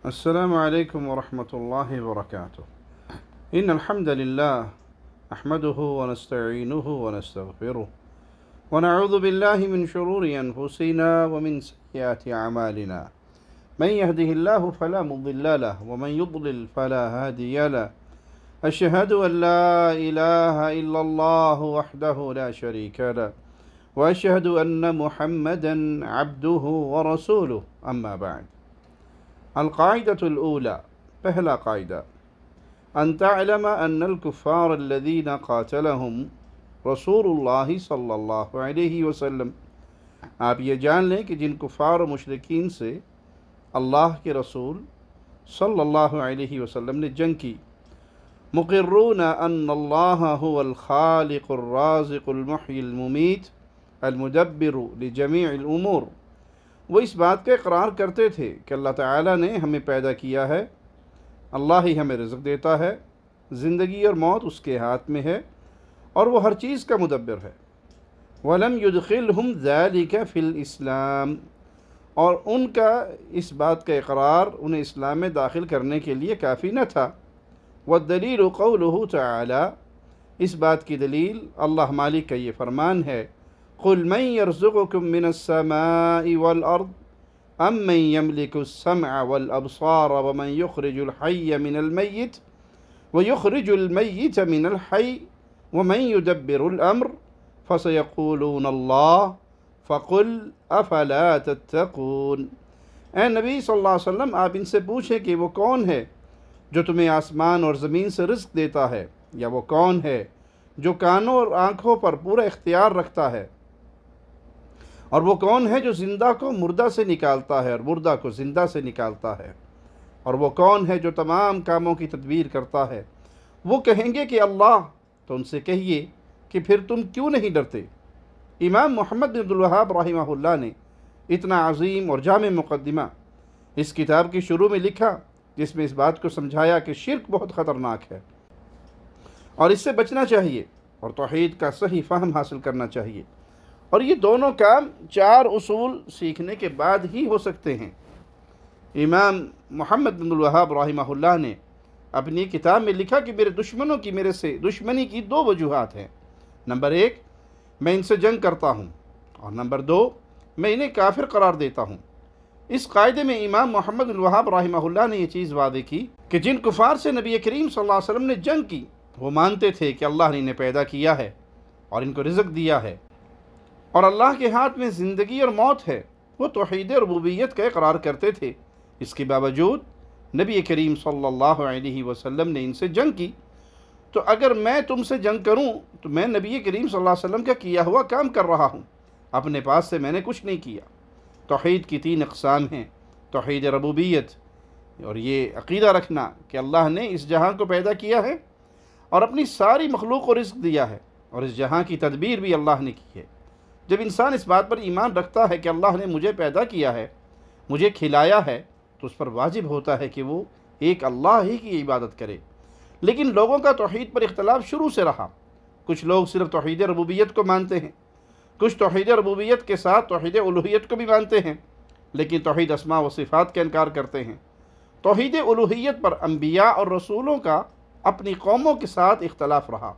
السلام عليكم ورحمة الله وبركاته. إن الحمد لله نحمده ونستعينه ونستغفره ونعوذ بالله من شرور أنفسنا ومن سيئات أعمالنا. من يهده الله فلا مضل له ومن يضلل فلا هادي له. أشهد أن لا إله إلا الله وحده لا شريك له وأشهد أن محمدا عبده ورسوله. أما بعد. القاعدة الأولى، پہلا قاعدہ، أن تعلم أن الكفار الذين قاتلهم رسول اللہ صلی اللہ علیہ وسلم، آپ یہ جان لیں کہ جن کفار و مشرکین سے اللہ کے رسول صلی اللہ علیہ وسلم نے جنگ کی، مقرون ان اللہ هو الخالق الرازق المحيي المميت المدبر لجميع الامور، وہ اس بات کا اقرار کرتے تھے کہ اللہ تعالیٰ نے ہمیں پیدا کیا ہے، اللہ ہی ہمیں رزق دیتا ہے، زندگی اور موت اس کے ہاتھ میں ہے اور وہ ہر چیز کا مدبر ہے۔ وَلَمْ يُدْخِلْهُمْ ذَلِكَ فِي الْإِسْلَامِ، اور ان کا اس بات کا اقرار انہیں اسلام میں داخل کرنے کے لیے کافی نہ تھا۔ وَالدَّلِيلُ قَوْلُهُ تَعَالَى، اس بات کی دلیل اللہ مالک کا یہ فرمان ہے، قُلْ مَنْ يَرْزُقُكُم مِّنَ السَّمَاءِ وَالْأَرْضِ أَمَّنْ يَمْلِكُ السَّمْعَ وَالْأَبْصَارَ وَمَنْ يُخْرِجُ الْحَيَّ مِنَ الْمَيِّتِ وَيُخْرِجُ الْمَيِّتَ مِنَ الْحَيِّ وَمَنْ يُدَبِّرُ الْأَمْرَ فَسَيَقُولُونَ اللَّهُ فَقُلْ أَفَلَا تَتَّقُونَ۔ اے نبی صلی اللہ علیہ وسلم، آپ ان سے پوچھیں کہ وہ کون ہے جو تمہیں آسمان اور زمین سے رزق دیتا ہے، یا وہ کون ہے جو کانوں اور آنکھوں پر پورا اختیار رکھتا ہے، اور وہ کون ہے جو زندہ کو مردہ سے نکالتا ہے اور مردہ کو زندہ سے نکالتا ہے، اور وہ کون ہے جو تمام کاموں کی تدبیر کرتا ہے۔ وہ کہیں گے کہ اللہ، تو ان سے کہیے کہ پھر تم کیوں نہیں ڈرتے۔ امام محمد بن عبدالوہاب رحمہ اللہ نے اتنا عظیم اور جامع مقدمہ اس کتاب کی شروع میں لکھا، جس میں اس بات کو سمجھایا کہ شرک بہت خطرناک ہے اور اس سے بچنا چاہیے اور توحید کا صحیح فہم حاصل کرنا چاہیے، اور یہ دونوں کام 4 اصول سیکھنے کے بعد ہی ہو سکتے ہیں۔ امام محمد بن عبدالوہاب رحمہ اللہ نے اپنی کتاب میں لکھا کہ میرے دشمنوں کی میرے سے دشمنی کی 2 وجوہات ہیں۔ نمبر 1، میں ان سے جنگ کرتا ہوں، اور نمبر 2، میں انہیں کافر قرار دیتا ہوں۔ اس قاعدے میں امام محمد بن عبدالوہاب رحمہ اللہ نے یہ چیز واضح کی کہ جن کفار سے نبی کریم صلی اللہ علیہ وسلم نے جنگ کی، وہ مانتے تھے کہ اللہ نے انہیں پیدا کیا ہے اور ان کو رزق دیا ہے، اور اللہ کے ہاتھ میں زندگی اور موت ہے۔ وہ توحید ربوبیت کا اقرار کرتے تھے، اس کے باوجود نبی کریم صلی اللہ علیہ وسلم نے ان سے جنگ کی۔ تو اگر میں تم سے جنگ کروں تو میں نبی کریم صلی اللہ علیہ وسلم کا کیا ہوا کام کر رہا ہوں، اپنے پاس سے میں نے کچھ نہیں کیا۔ توحید کی 3 اقسام ہیں، توحید ربوبیت، اور یہ عقیدہ رکھنا کہ اللہ نے اس جہاں کو پیدا کیا ہے اور اپنی ساری مخلوق کو رزق دیا ہے، اور اس جہاں کی تدبیر بھی اللہ نے کی ہے۔ جب انسان اس بات پر ایمان رکھتا ہے کہ اللہ نے مجھے پیدا کیا ہے، مجھے کھلایا ہے، تو اس پر واجب ہوتا ہے کہ وہ ایک اللہ ہی کی عبادت کرے۔ لیکن لوگوں کا توحید پر اختلاف شروع سے رہا۔ کچھ لوگ صرف توحید ربوبیت کو مانتے ہیں، کچھ توحید ربوبیت کے ساتھ توحید الوہیت کو بھی مانتے ہیں، لیکن توحید اسماء و صفات کا انکار کرتے ہیں۔ توحید الوہیت پر انبیاء اور رسولوں کا اپنی قوموں کے ساتھ اختلاف رہا،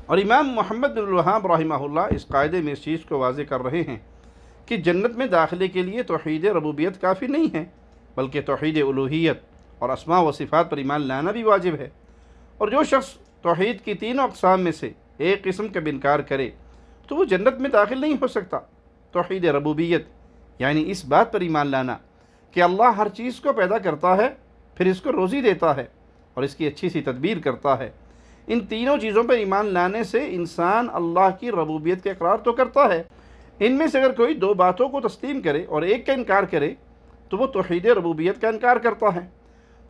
اور امام محمد بن عبدالوہاب رحمہ اللہ اس قاعدے میں اس چیز کو واضح کر رہے ہیں کہ جنت میں داخلے کے لیے توحید ربوبیت کافی نہیں ہے، بلکہ توحید الوہیت اور اسماء و صفات پر ایمان لانا بھی واجب ہے۔ اور جو شخص توحید کی 3 اقسام میں سے ایک قسم کا انکار کرے تو وہ جنت میں داخل نہیں ہو سکتا۔ توحید ربوبیت یعنی اس بات پر ایمان لانا کہ اللہ ہر چیز کو پیدا کرتا ہے، پھر اس کو روزی دیتا ہے اور اس کی اچھی سی تدبیر کرتا ہے۔ ان تینوں چیزوں پر ایمان لانے سے انسان اللہ کی ربوبیت کا اقرار تو کرتا ہے، ان میں سے اگر کوئی 2 باتوں کو تسلیم کرے اور ایک کا انکار کرے تو وہ توحید ربوبیت کا انکار کرتا ہے۔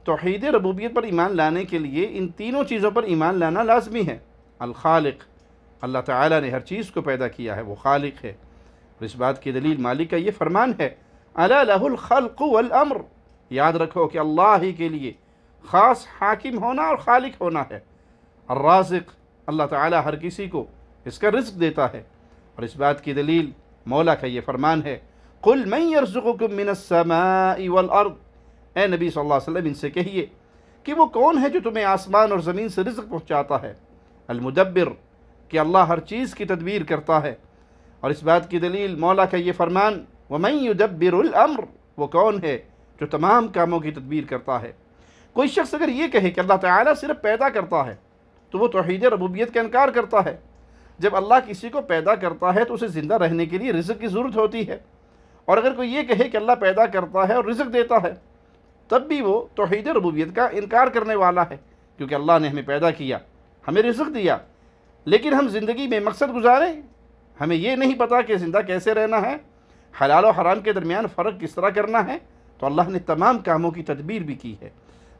توحید ربوبیت پر ایمان لانے کے لیے ان تینوں چیزوں پر ایمان لانا لازمی ہے۔ الخالق، اللہ تعالیٰ نے ہر چیز کو پیدا کیا ہے، وہ خالق ہے، اور اس بات کی دلیل مالک کا یہ فرمان ہے، الا لہ الخلق والامر، یاد رکھو کہ اللہ ہی کے لیے خاص حاکم ہونا اور خالق ہونا ہے۔ الرازق، اللہ تعالیٰ ہر کسی کو اس کا رزق دیتا ہے، اور اس بات کی دلیل مولا کا یہ فرمان ہے، قل من یرزقکم من السماء والارض، اے نبی صلی اللہ علیہ وسلم ان سے کہیے کہ وہ کون ہے جو تمہیں آسمان اور زمین سے رزق پہنچاتا ہے؟ المدبر، کہ اللہ ہر چیز کی تدبیر کرتا ہے۔ اور اس بات کی دلیل مولا کا یہ فرمان وَمَن يُدَبِّرُ الْأَمْرِ، وہ کون ہے جو تمام کاموں کی تدبیر کرتا ہے۔ کوئی شخص اگر یہ کہے کہ اللہ تعالیٰ صرف پیدا کرتا ہے تو وہ توحید ربوبیت کا انکار کرتا ہے۔ جب اللہ کسی کو پیدا کرتا ہے تو اسے زندہ رہنے کے لیے رزق کی ضرورت ہوتی ہے، اور اگر کوئی یہ کہے کہ اللہ پیدا کرتا ہے اور رزق دیتا ہے تب بھی وہ توحید ربوبیت کا انکار کرنے والا ہے، کیونکہ اللہ نے ہمیں پیدا کیا، ہمیں رزق دیا، لیکن ہم زندگی میں مقصد گزاریں، ہمیں یہ نہیں پتہ کہ زندہ کیسے رہنا ہے، حلال و حرام کے درمیان فرق کس طرح کرنا ہے۔ تو اللہ نے تمام کاموں کی تدبیر بھی کی ہے،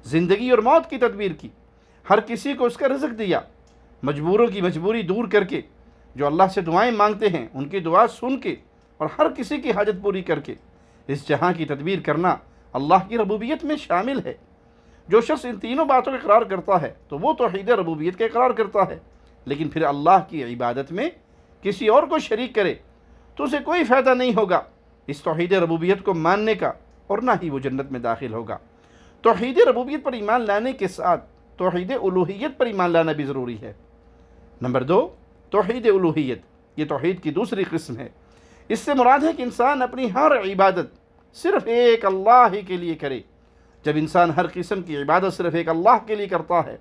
زندگی اور موت کی تدبیر کی، ہر کسی کو اس کا رزق دیا، مجبوروں کی مجبوری دور کر کے، جو اللہ سے دعائیں مانگتے ہیں ان کی دعا سن کے اور ہر کسی کی حاجت پوری کر کے اس جہاں کی تدبیر کرنا اللہ کی ربوبیت میں شامل ہے۔ جو شخص ان تینوں باتوں کا اقرار کرتا ہے تو وہ توحید ربوبیت کا اقرار کرتا ہے، لیکن پھر اللہ کی عبادت میں کسی اور کو شریک کرے تو اسے کوئی فائدہ نہیں ہوگا اس توحید ربوبیت کو ماننے کا، اور نہ ہی وہ جنت میں داخل ہوگا۔ توحید ربوبیت پر ایمان لانے کے ساتھ توحید الوہیت پر ایمان لانا بھی ضروری ہے۔ نمبر 2، توحید الوہیت، یہ توحید کی دوسری قسم ہے۔ اس سے مراد ہے کہ انسان اپنی ہر عبادت صرف ایک اللہ ہی کے لیے کرے۔ جب انسان ہر قسم کی عبادت صرف ایک اللہ کے لیے کرتا ہے،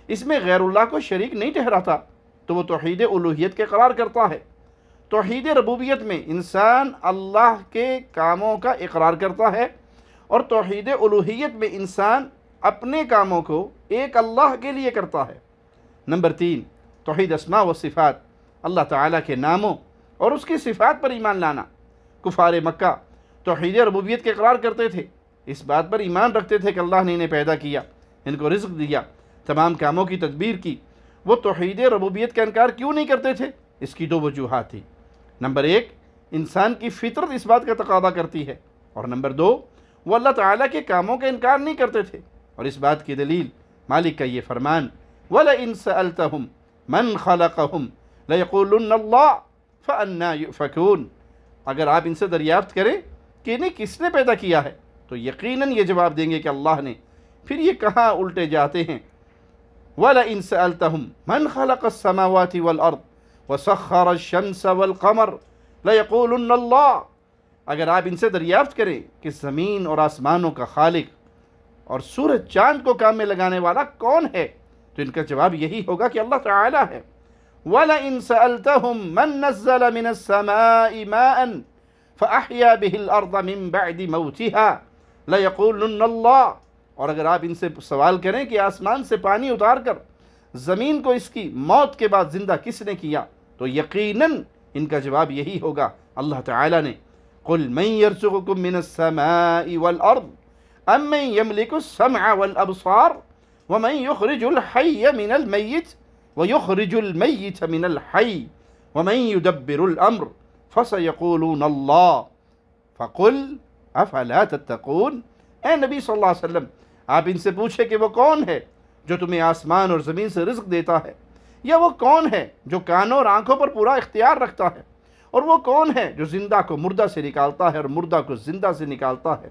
اس میں غیر اللہ کو شریک نہیں ٹھہراتا، تو وہ توحید الوہیت کے اقرار کرتا ہے۔ توحید ربوبیت میں انسان اللہ کے کاموں کا اقرار کرتا ہے، اور توحید الوہیت میں انسان اپنے کاموں کو ایک اللہ کے لیے کرتا ہے۔ نمبر 3، توحید اسماء و صفات، اللہ تعالیٰ کے ناموں اور اس کی صفات پر ایمان لانا۔ کفار مکہ توحید ربوبیت کے اقرار کرتے تھے، اس بات پر ایمان رکھتے تھے کہ اللہ نے انہیں پیدا کیا، ان کو رزق دیا، تمام کاموں کی تدبیر کی۔ وہ توحید ربوبیت کا انکار کیوں نہیں کرتے تھے؟ اس کی 2 وجوہات تھی۔ نمبر 1، انسان کی فطرت اس بات کا تقاضا کرتی ہے، اور نمبر 2، وہ اللہ تعالیٰ کے کاموں کا انکار نہیں کرتے تھے، اور اس بات کی دلیل مالک کا یہ فرمان وَلَئِن سَأَلْتَهُمْ مَنْ خَلَقَهُمْ لَيَقُولُنَّ اللَّهُ فَأَنَّىٰ يُؤْفَكُونَ، اگر آپ ان سے دریافت کریں کہ انہیں کس نے پیدا کیا ہے تو یقیناً یہ جواب دیں گے کہ اللہ نے، پھر یہ کہاں الٹے جاتے ہیں۔ وَلَئِن سَأَلْتَهُمْ مَنْ خَلَقَ السَّمَاوَاتِ وَالْأَرْضِ وَسَخَّرَ الشَّمْسَ وَالْقَمَرَ لَيَقُولُنَّ اللَّهُ، اگر آپ ان سے دریافت کریں کہ زمین اور آسمانوں کا خالق اور سورج چاند کو کام میں لگانے والا کون ہے، تو ان کا جواب یہی ہوگا کہ اللہ تعالیٰ ہے۔ وَلَئِن سَأَلْتَهُمْ مَن نَّزَّلَ مِنَ السَّمَاءِ مَاءً فَأَحْيَا بِهِ الْأَرْضَ مِن بَعْدِ مَوْتِهَا لَيَقُولُنَّ اللَّهُ، اور اگر آپ ان سے سوال کریں کہ آسمان سے پانی اتار کر زمین کو اس کی موت کے بعد زندہ کس نے کیا، تو یقیناً ان کا جواب یہی ہوگا اللہ تعالیٰ نے۔ قُلْ مَن يَرْزُقُكُم مِّنَ السَّمَاءِ وَالْأَرْضِ أَمَّن يَمْلِكُ السَّمْعَ وَالْأَبْصَارَ وَمَن يُخْرِجُ الْحَيَّ مِنَ الْمَيِّتِ وَيُخْرِجُ الْمَيِّتَ مِنَ الْحَيِّ وَمَن يُدَبِّرُ الْأَمْرَ فَسَيَقُولُونَ اللَّهُ فَقُلْ أَفَلَا تَتَّقُونَ، اے نبی صلی اللہ علیہ وسلم آپ ان سے پوچھے کہ وہ کون ہے جو تمہیں آسمان اور زمین سے رزق دیتا ہے، یا وہ کون ہے جو کانوں اور آنکھوں پر پورا اختیار رکھتا ہے، اور وہ کون ہے جو زندہ کو مردہ سے نکالتا ہے اور مردہ کو زندہ سے نکالتا ہے،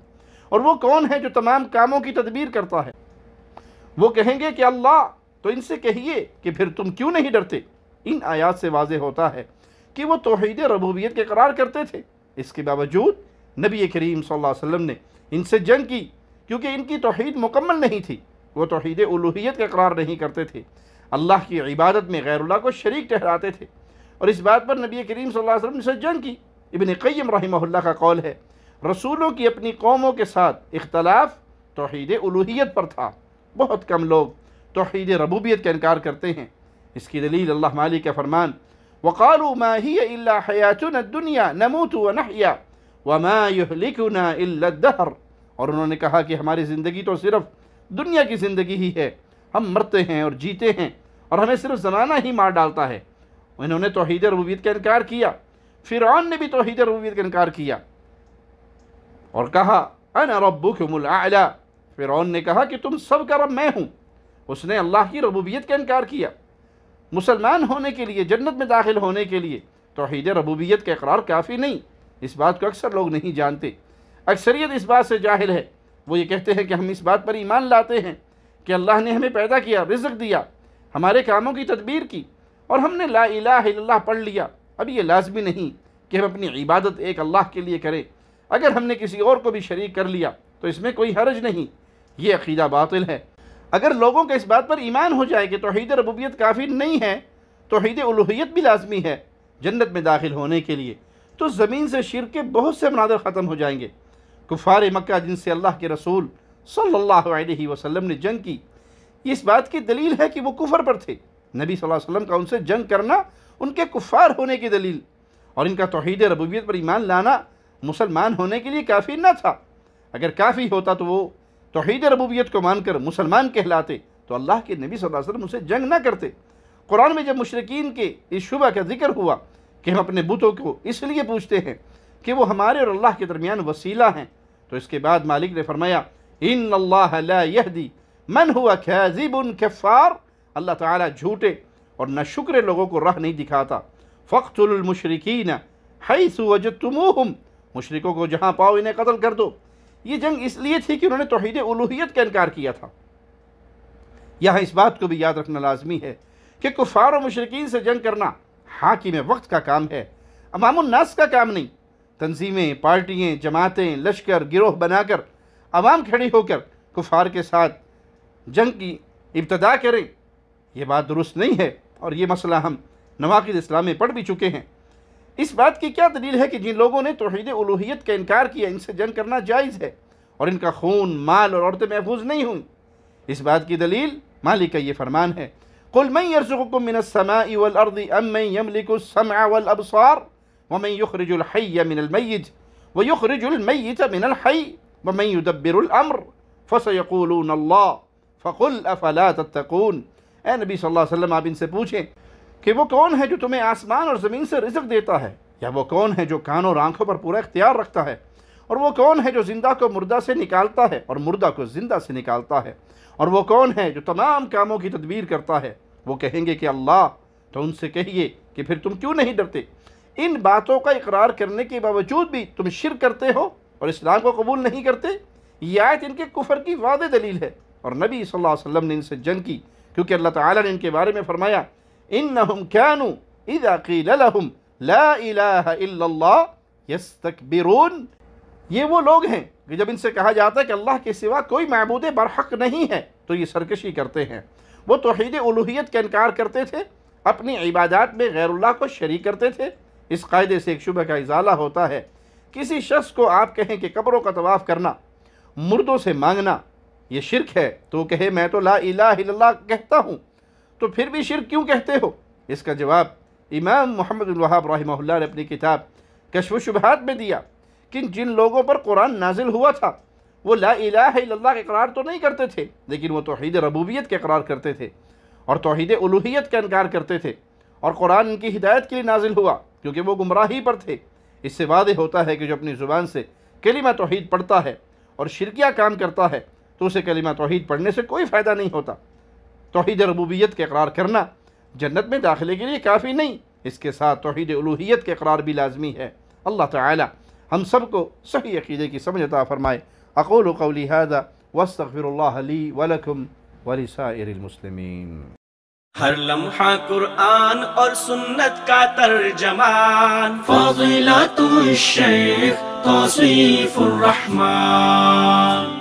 اور وہ کون ہے جو تمام کاموں کی تدبیر کرتا ہے۔ وہ کہیں گے کہ اللہ، تو ان سے کہیے کہ پھر تم کیوں نہیں ڈرتے۔ ان آیات سے واضح ہوتا ہے کہ وہ توحید ربوبیت کے اقرار کرتے تھے، اس کے باوجود نبی کریم صلی اللہ علیہ وسلم نے ان سے جنگ کی، کیونکہ ان کی توحید مکمل نہیں تھی۔ وہ توحید الوہیت کا اقرار نہیں کرتے تھے، اللہ کی عبادت میں غیر اللہ کو شریک ٹھہراتے تھے، اور اس بات پر نبی کریم صلی اللہ علیہ وسلم نے سے جنگ کی۔ ابن قیم رحمہ اللہ کا قول ہے، رسولوں کی اپنی قوموں کے ساتھ اختلاف توحید الوہیت پر تھا، بہت کم لوگ توحید ربوبیت کا انکار کرتے ہیں۔ اس کی دلیل اللہ مالک کا فرمان وَقَالُوا مَا هِيَ إِلَّا حَيَاتُنَا الدُّنْيَا نَمُوتُ وَنَحْيَا وَمَا يُهْلِكُنَا إِلَّا الدَّهْرُ، اور انہوں نے کہا کہ ہماری زندگی تو صرف دنیا کی زندگی ہی ہے، ہم مرتے ہیں اور جیتے ہیں، اور ہمیں صرف زمانہ ہی مار ڈالتا ہے۔ انہوں نے توحید ربوبیت کا انکار کیا۔ فرعون نے بھی توحید ربوبیت کا انکار کیا اور کہا انا ربکم الاعلی، فرعون نے کہا کہ تم سب کا رب میں ہوں، اس نے اللہ کی ربوبیت کا انکار کیا۔ مسلمان ہونے کے لیے، جنت میں داخل ہونے کے لیے توحید ربوبیت کا اقرار کافی نہیں، اس بات کو اکثر لوگ نہیں جانتے۔ اکثریت اس بات سے جاہل ہے وہ یہ کہتے ہیں کہ ہم اس بات پر ایمان لاتے ہیں کہ اللہ نے ہمیں پیدا کیا، رزق دیا، ہمارے کاموں کی تدبیر کی، اور ہم نے لا الہ الا اللہ پڑھ لیا۔ اب یہ لازمی نہیں کہ ہم اپنی عبادت ایک اللہ کے لیے کریں، اگر ہم نے کسی اور کو بھی شریک کر لیا تو اس میں کوئی حرج نہیں۔ یہ عقیدہ باطل ہے۔ اگر لوگوں کا اس بات پر ایمان ہو جائے کہ توحید ربوبیت کافی نہیں ہے، توحید الوہیت بھی لازمی ہے جنت میں داخل ہونے کے لیے، تو زمین سے شرک کے بہت سے مناظر ختم ہو جائیں گے۔ کفار مکہ جن سے اللہ کے رسول صلی اللہ علیہ وسلم نے جنگ کی، اس بات کی دلیل ہے کہ وہ کفر پر تھے۔ نبی صلی اللہ علیہ وسلم کا ان سے جنگ کرنا ان کے کفار ہونے کی دلیل، اور ان کا توحید ربوبیت پر ایمان لانا مسلمان ہونے کے لیے کافی نہ تھا۔ اگر کافی ہوتا تو وہ توحید ربوبیت کو مان کر مسلمان کہلاتے، تو اللہ کے نبی صلی اللہ علیہ وسلم ان سے جنگ نہ کرتے۔ قرآن میں جب مشرکین کے اس شبہ کا ذکر ہوا کہ ہم اپنے بتوں کو اس لیے پوچھتے ہیں کہ وہ ہمارے اور اللہ کے درمیان وسیلہ ہیں، تو اس کے بعد مالک نے فرمایا ان اللہ لا یہدی من ہوا کاذب کفار، اللہ تعالیٰ جھوٹے اور ناشکر لوگوں کو راہ نہیں دکھاتا۔ فاقتلوا المشرکین حیث وجدتموہم، مشرکوں کو جہاں پاؤ انہیں قتل کر دو۔ یہ جنگ اس لیے تھی کہ انہوں نے توحید الوہیت کا انکار کیا تھا۔ یہاں اس بات کو بھی یاد رکھنا لازمی ہے کہ کفار و مشرکین سے جنگ کرنا حاکم وقت کا کام ہے، عوام الناس کا کام نہیں۔ تنظیمیں، پارٹیاں، جماعتیں، لشکر، گروہ بنا کر عوام کھڑی ہو کر کفار کے ساتھ جنگ کی ابتدا کریں، یہ بات درست نہیں ہے، اور یہ مسئلہ ہم نواقض اسلام میں پڑھ بھی چکے ہیں۔ اس بات کی کیا دلیل ہے کہ جن لوگوں نے توحید الوہیت کا انکار کیا ان سے جنگ کرنا جائز ہے، اور ان کا خون، مال اور عورتیں محفوظ نہیں ہوئیں؟ اس بات کی دلیل مالک کا یہ فرمان ہے قُلْ مَنْ يَرْزُقُكُم مِّنَ السَّمَاءِ وَالْأَرْضِ أَمَّن يَمْلِكُ السَّمْعَ وَالْأَبْصَارَ وَمَنْ يُخْرِجُ الْحَيَّ مِنَ الْمَيِّتِ وَيُخْرِجُ الْمَيِّتَ مِنَ الْحَيِّ وَمَنْ يُدَبِّرُ الْأَمْرَ فَسَيَقُولُونَ اللَّهُ فَقُلْ أَفَلَا تَتَّقُونَ۔ اے نبی صلی اللہ علیہ وسلم، آپ ان سے پوچھیں کہ وہ کون ہے جو تمہیں آسمان اور زمین سے رزق دیتا ہے، یا وہ کون ہے جو کانوں اور آنکھوں پر پورا اختیار رکھتا ہے، اور وہ کون ہے جو زندہ کو مردہ سے نکالتا ہے اور مردہ کو زندہ سے نکالتا ہے، اور وہ کون ہے جو تمام کاموں کی تدبیر کرتا ہے؟ وہ کہیں گے کہ اللہ۔ تو ان سے کہیے کہ پھر تم کیوں نہیں ڈرتے؟ ان باتوں کا اقرار کرنے کے باوجود بھی تم شرک کرتے ہو اور اسلام کو قبول نہیں کرتے۔ یہ آیت ان کے کفر کی واضح دلیل ہے، اور نبی صلی اللہ علیہ وسلم نے ان سے جنگ کی، کیونکہ اللہ تعالیٰ نے ان کے بارے میں فرمایا انہم کانوا اذا قیل لہم لا الہ الا اللہ یستکبرون۔ یہ وہ لوگ ہیں کہ جب ان سے کہا جاتا ہے کہ اللہ کے سوا کوئی معبود برحق نہیں ہے تو یہ سرکشی کرتے ہیں۔ وہ توحید الوہیت کا انکار کرتے تھے، اپنی عبادات میں غیر اللہ کو شریک کرتے تھے۔ اس قاعدے سے ایک شبہ کا ازالہ ہوتا ہے۔ کسی شخص کو آپ کہیں کہ قبروں کا طواف کرنا، مردوں سے مانگنا یہ شرک ہے، تو وہ کہے میں تو لا الہ الا اللہ کہتا ہوں، تو پھر بھی شرک کیوں کہتے ہو؟ اس کا جواب امام محمد بن وہاب رحمہ اللہ نے اپنی کتاب کشف الشبہات میں دیا کہ جن لوگوں پر قرآن نازل ہوا تھا وہ لا الہ الا اللہ کا اقرار تو نہیں کرتے تھے، لیکن وہ توحید ربوبیت کا اقرار کرتے تھے اور توحید الوہیت کا انکار کرتے تھے، اور قرآن ان کی ہدایت کے لیے نازل ہوا کیونکہ وہ گمراہی پر تھے۔ اس سے واضح ہوتا ہے کہ جو اپنی زبان سے کلمہ توحید پڑھتا ہے اور شرکیہ کام کرتا ہے تو اسے کلمہ توحید پڑھنے سے کوئی فائدہ نہیں ہوتا۔ توحید ربوبیت کے اقرار کرنا جنت میں داخلے کے لیے کافی نہیں، اس کے ساتھ توحید الوہیت کے اقرار بھی لازمی ہے۔ اللہ تعالی ہم سب کو صحیح عقیدے کی سمجھ عطا فرمائے۔ اقول قولی ھذا واستغفر اللہ لی ولکم ولسائر المسلمین۔ ہر لمحہ قرآن اور سنت کا ترجمان، فضیلت الشیخ توصیف الرحمان۔